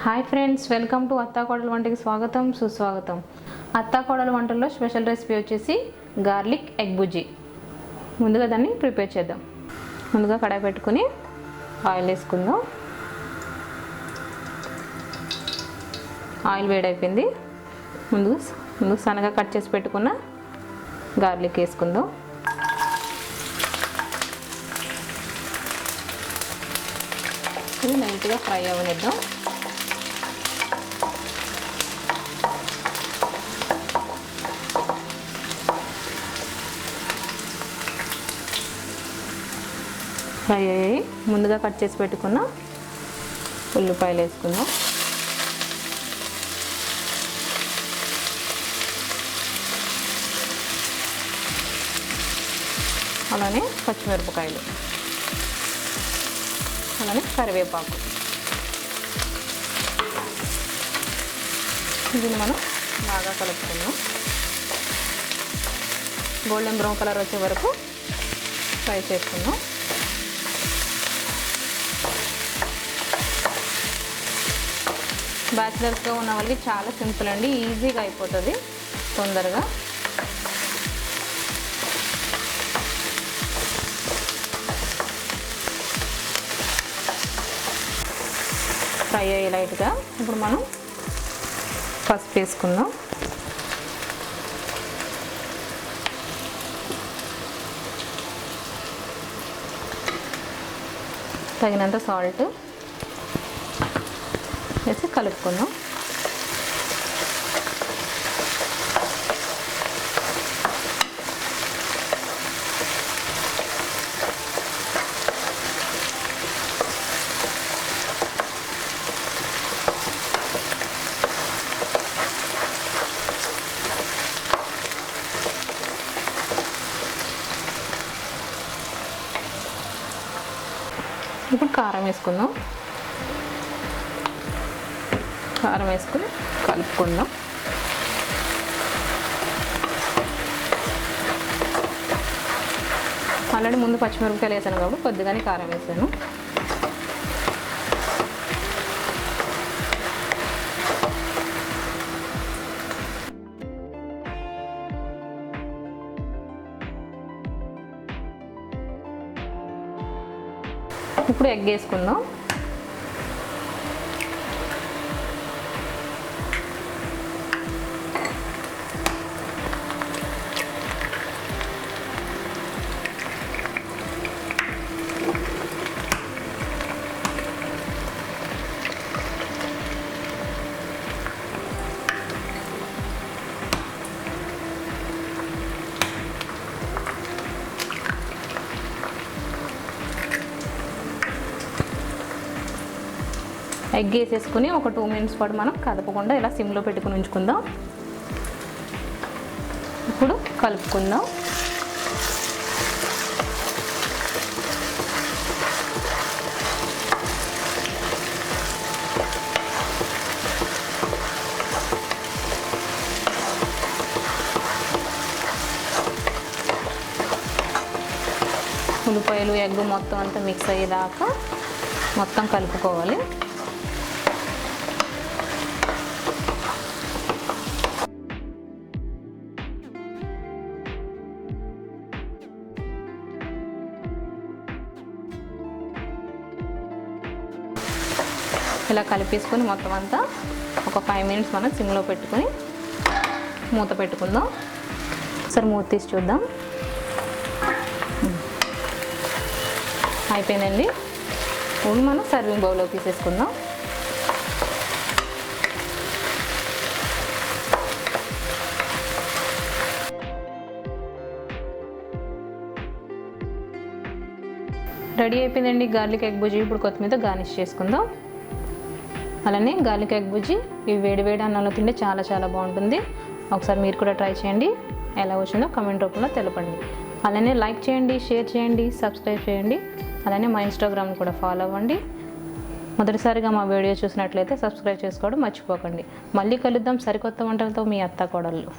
Hi friends, welcome to అత్తాకోడలు వంటకి స్వాగతం సుస్వాగతం. అత్తాకోడలు వంటల్లో స్పెషల్ రెసిపీ వచ్చేసి గార్లిక్ ఎగ్ బుజ్జి. ముందుగా దాన్ని ప్రిపేర్ చేద్దాం. ముందుగా కడాయి పెట్టుకుని ఆయిల్ వేసుకుందాం. ఆయిల్ వేడైపోయింది. ముందు సన్నగా కట్ చేసి పెట్టుకున్న గార్లిక్ వేసుకుందాం. ఇది లైట్గా ఫ్రై అవ్వనిద్దాం. ఫ్రై అయ్యాయి. ముందుగా కట్ చేసి పెట్టుకున్న ఉల్లిపాయలు వేసుకుందాం. అలానే పచ్చిమిరపకాయలు, అలానే కరివేపాకు. దీన్ని మనం బాగా కలుపుకుందాం. గోల్డెన్ బ్రౌన్ కలర్ వచ్చే వరకు ఫ్రై చేసుకుందాం. బ్యాచిలర్స్గా ఉన్న వాళ్ళకి చాలా సింపుల్ అండి, ఈజీగా అయిపోతుంది తొందరగా. ఫ్రై అయ్యి లైట్గా. ఇప్పుడు మనం పసుపు వేసుకుందాం. తగినంత సాల్ట్ వేసి కలుపుకుందాం. ఇప్పుడు కారం వేసుకుందాం. కారం వేసుకుని కలుపుకుందాం. ఆల్రెడీ ముందు పచ్చిమిరపకాయలు వేసాను కాబట్టి కొద్దిగానే కారం వేసాను. ఇప్పుడు ఎగ్ వేసుకుందాం. ఎగ్ వేసేసుకుని ఒక 2 మినిట్స్ పాటు మనం కదపకుండా ఇలా సిమ్లో పెట్టుకుని ఉంచుకుందాం. ఇప్పుడు కలుపుకుందాం. ఉల్లిపాయలు ఎగ్ మొత్తం అంతా మిక్స్ అయ్యేదాకా మొత్తం కలుపుకోవాలి. ఇలా కలిపేసుకొని మొత్తం అంతా ఒక 5 మినిట్స్ మనం సిమ్లో పెట్టుకొని మూత పెట్టుకుందాం. ఒకసారి మూత తీసి చూద్దాం. అయిపోయిందండి. ఇప్పుడు మనం సర్వింగ్ బౌల్లోకి తీసేసుకుందాం. రెడీ అయిపోయిందండి గార్లిక్ ఎగ్ బుజ్జి. ఇప్పుడు కొత్తిమీర గార్నిష్ చేసుకుందాం. అలానే గార్లిక్ ఎగ్ బుజ్జి ఇవి వేడి అన్నంలో తింటే చాలా చాలా బాగుంటుంది. ఒకసారి మీరు కూడా ట్రై చేయండి. ఎలా వచ్చిందో కామెంట్ రూపంలో తెలపండి. అలానే లైక్ చేయండి, షేర్ చేయండి, సబ్స్క్రైబ్ చేయండి. అలానే మా ఇన్స్టాగ్రామ్ కూడా ఫాలో అవ్వండి. మొదటిసారిగా మా వీడియో చూసినట్లయితే సబ్స్క్రైబ్ చేసుకోవడం మర్చిపోకండి. మళ్ళీ కలుద్దాం సరికొత్త వంటలతో. మీ అత్తాకోడళ్ళు.